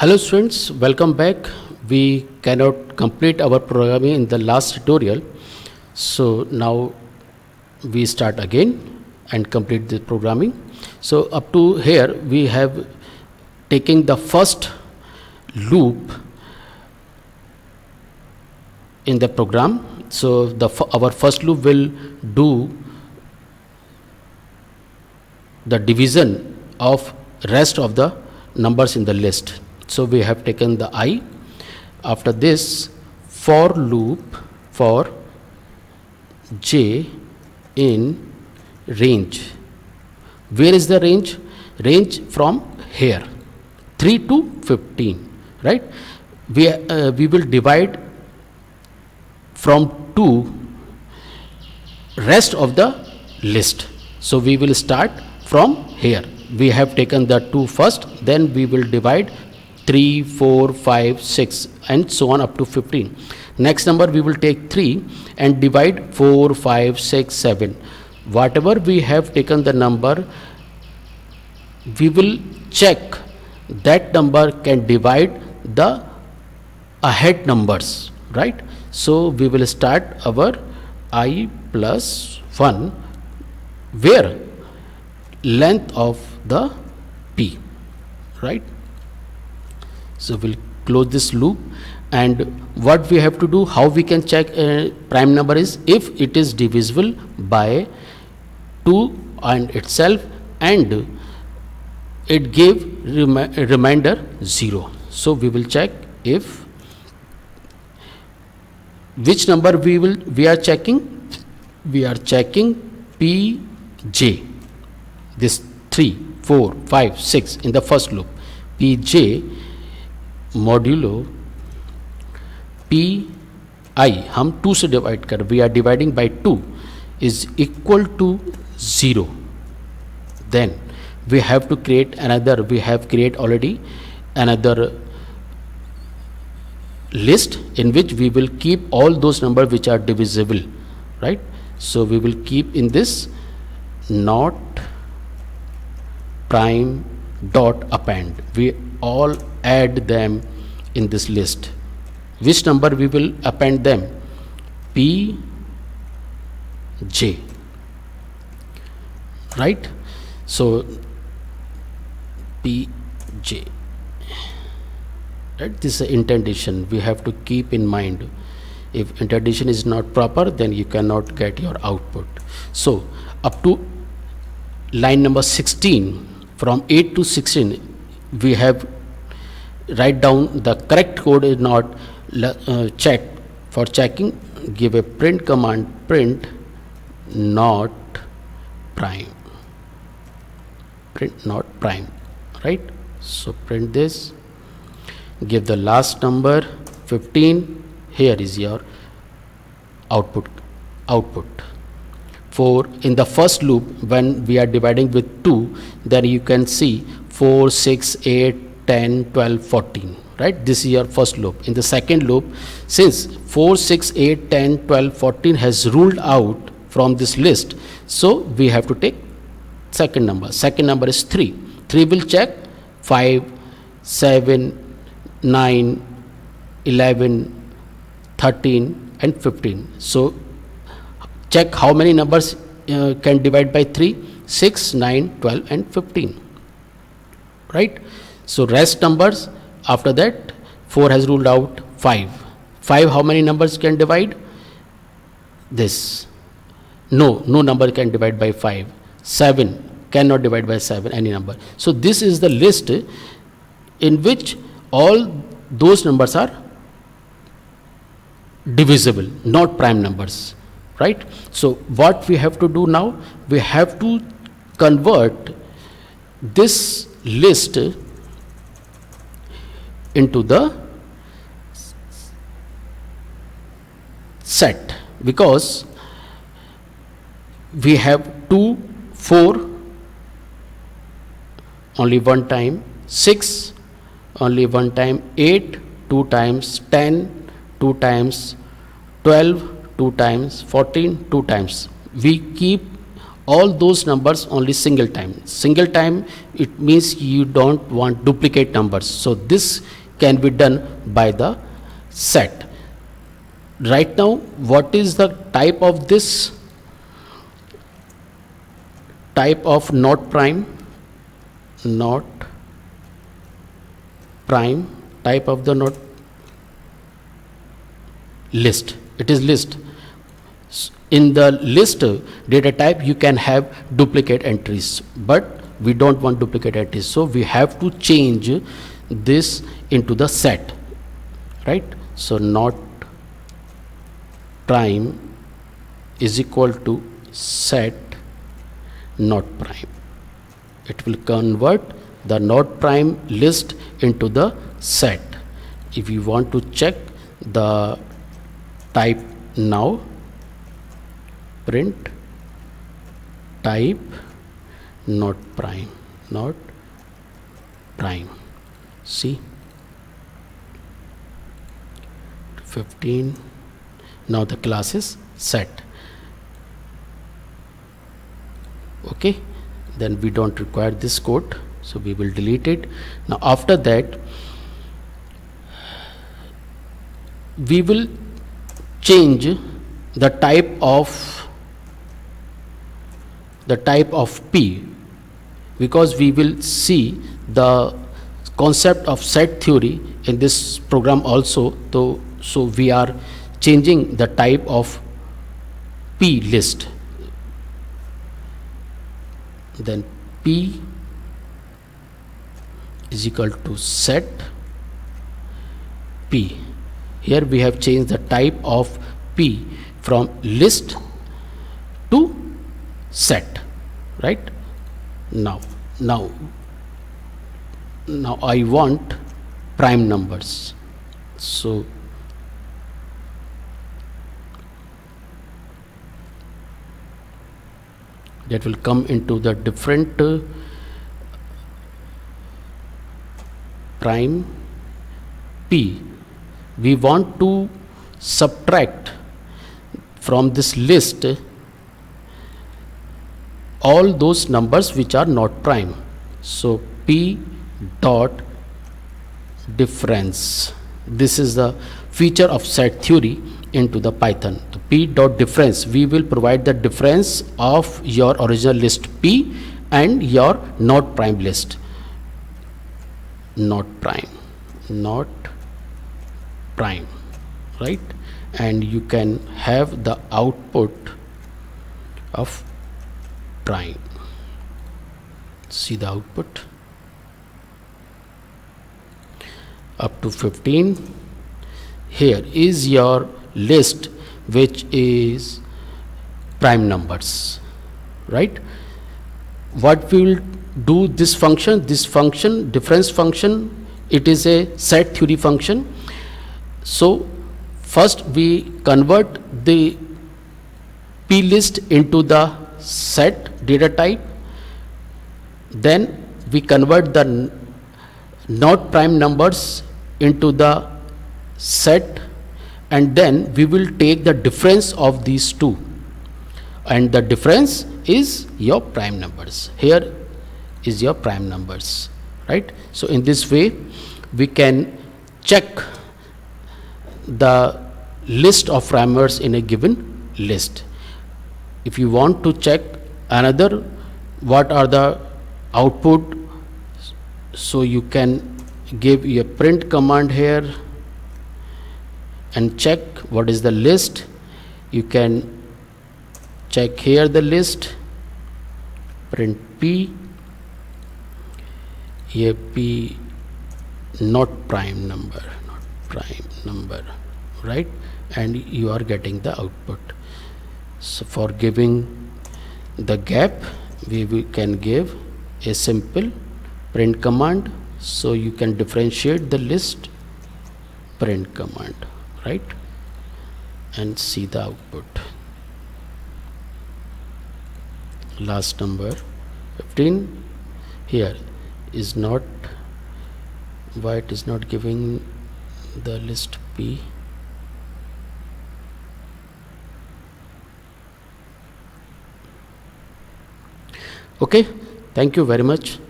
Hello students, welcome back. We cannot complete our programming in the last tutorial. So now we start again and complete the programming. So up to here we have taken the first loop in the program. So our first loop will do the division of rest of the numbers in the list. So we have taken the I. After this, for loop for j in range. Where is the range? Range from here 3 to 15, right? We will divide from 2 rest of the list. So we will start from here. We have taken the 2 first, then we will divide 3, 4, 5, 6 and so on up to 15. Next number we will take 3 and divide 4, 5, 6, 7. Whatever we have taken the number, we will check that number can divide the ahead numbers, right? So we will start our I plus 1 where length of the p, right? So we'll close this loop, and what we have to do, how we can check prime number is if it is divisible by 2 and itself and it gave remainder 0. So we will check if which number we are checking. We are checking pj, this 3, 4, 5, 6 in the first loop, pj modulo pi, हम 2 से divide कर, we are dividing by 2 is equal to 0. Then we have to create another, we have create already another list in which we will keep all those numbers which are divisible, right? So we will keep in this not prime dot append. We all add them in this list. Which number we will append them? P J, right? So P J, right? This is indentation we have to keep in mind. If indentation is not proper, then you cannot get your output. So up to line number 16, from 8 to 16, we have write down the correct code is not check. For checking, give a print command, print not prime, print not prime, right? So print this, give the last number 15. Here is your output. For in the first loop, when we are dividing with 2, then you can see 4, 6, 8, 10, 12, 14, right? This is your first loop. In the second loop, since 4, 6, 8, 10, 12, 14 has ruled out from this list, so we have to take second number. Second number is 3. 3 will check 5, 7, 9, 11, 13 and 15. So check how many numbers can divide by 3, 6, 9, 12 and 15, right? So rest numbers, after that 4 has ruled out 5. 5 how many numbers can divide? This. No number can divide by 5. 7 cannot divide by 7, any number. So this is the list in which all those numbers are divisible, not prime numbers, right? So what we have to do now, we have to convert this list into the set, because we have 2, 4 only one time, 6 only one time, 8 2 times, 10 2 times, 12 2 times, 14 2 times. We keep all those numbers only single time. Single time, it means you don't want duplicate numbers, so this can be done by the set. Right now, what is the type of this? Type of not prime, not prime, type of the not list. It is list. In the list data type, you can have duplicate entries, but we don't want duplicate entries, so we have to change this into the set, right? So not prime is equal to set not prime. It will convert the not prime list into the set. If you want to check the type now, print type not prime, not prime. See, 15. Now the class is set. Okay, then we don't require this code, so we will delete it. Now after that, we will change the type of P, because we will see the concept of set theory in this program also. So we are changing the type of P list. Then P is equal to set P. Here we have changed the type of P from list to set, right? Now I want prime numbers, so that will come into the different prime P. We want to subtract from this list all those numbers which are not prime. So P dot difference. This is the feature of set theory into the Python. The P dot difference, we will provide the difference of your original list P and your not prime list. Not prime, right? And you can have the output of prime. See the output up to 15. Here is your list which is prime numbers, right? What we will do, this function difference function, it is a set theory function. So first we convert the P list into the set data type, then we convert the not prime numbers into the set, and then we will take the difference of these two, and the difference is your prime numbers. Here is your prime numbers, right? So in this way we can check the list of parameters in a given list. If you want to check another what are the output, so you can give a print command here and check what is the list. You can check here the list, print P, a P not prime number, right? And you are getting the output. So for giving the gap, we can give a simple print command, so you can differentiate the list, print command, right? And see the output. Last number 15 here is not, why it is not giving the list P? Okay, thank you very much.